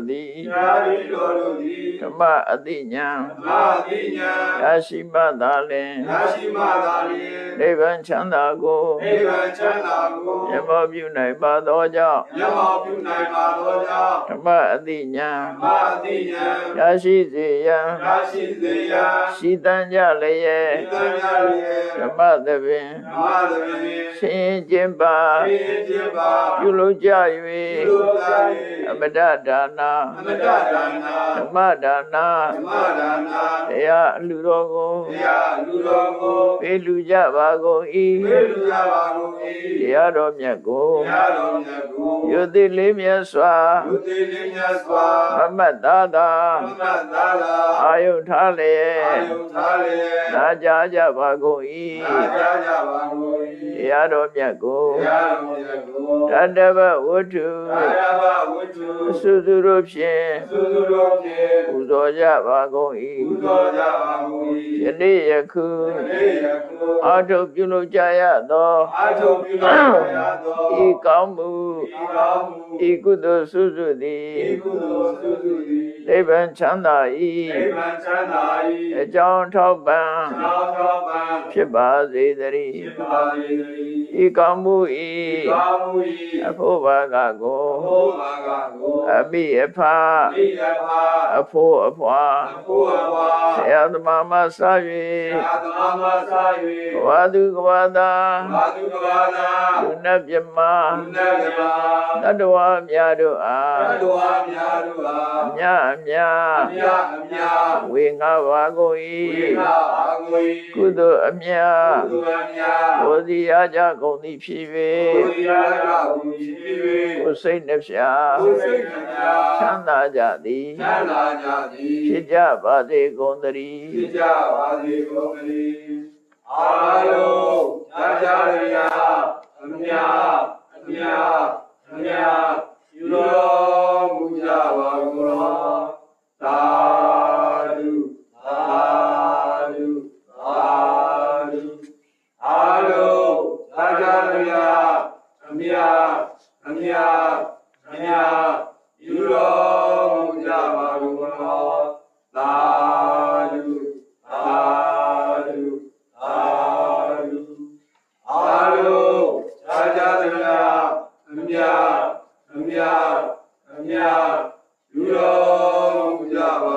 သည်ဓမ္မအတိညာရရှိမှသာလင်နိဗ္ဗာန်ချမ်းသာကိုမျက်မှောက်ပြုနိုင်ပါသောကြောင့်ဓမ္မအတိညာရရှိစေရန်ရှိတန်ကြလျက်ဓမ္မသဘင်ဆင်းကျင်ပါပြုလုပ်ကြ၍အမတဒါနာဓမ္မဒါနာတရားအလှတော်ကိုပေးလူကြပါကုန်၏တရားတော်မြတ်ကိုယုတိလေးမြတ်စွာမမတ်သားသာအာယုထားလျက်နာကြားကြပါကုန်၏တရားတော်မြတ်ကိုတတ္တဗဝတ္ထုသုသူတို့ဖြင့်ပူဇော်ကြပါကုန်၏ယနေ့ယခုအာထုပြုလုပ်ကြရသောဤကောင်းမှုဤကုသိုလ်စုစုသည်နိဗ္ဗာန်ချမ်းသာ၏အကြောင်းထောက်ပံ့ဖြစ်ပါစေတည်းဤကောင်းမှု၏အဖို့ဘာကကိုအမိအဖအဖို့အဖွာဆရာသမားမှစ၍ဝါသူကဝါသာလူနတ်မြမတတ္တဝါများတို့အားအမြအမြဝေငါပါကုန်၏ကုသိုလ်အမြဘုဇီရကြကုန်သည်ဖြစ်၍ကိုယ်စိတ်နှဖျားချမ်းသာကြသည်ဖြစ်ကြပါစေကုန်သတည်းအာလုံးသာကြရရာအမြယူတော်မူကြပါကုန်လောသာဓုအာလုံးသာကြရရာအမြယူတော်မူကြပါကုန်လောသာဓုအာလုံးသာကြရရာအမြယူတော်မူကြပါ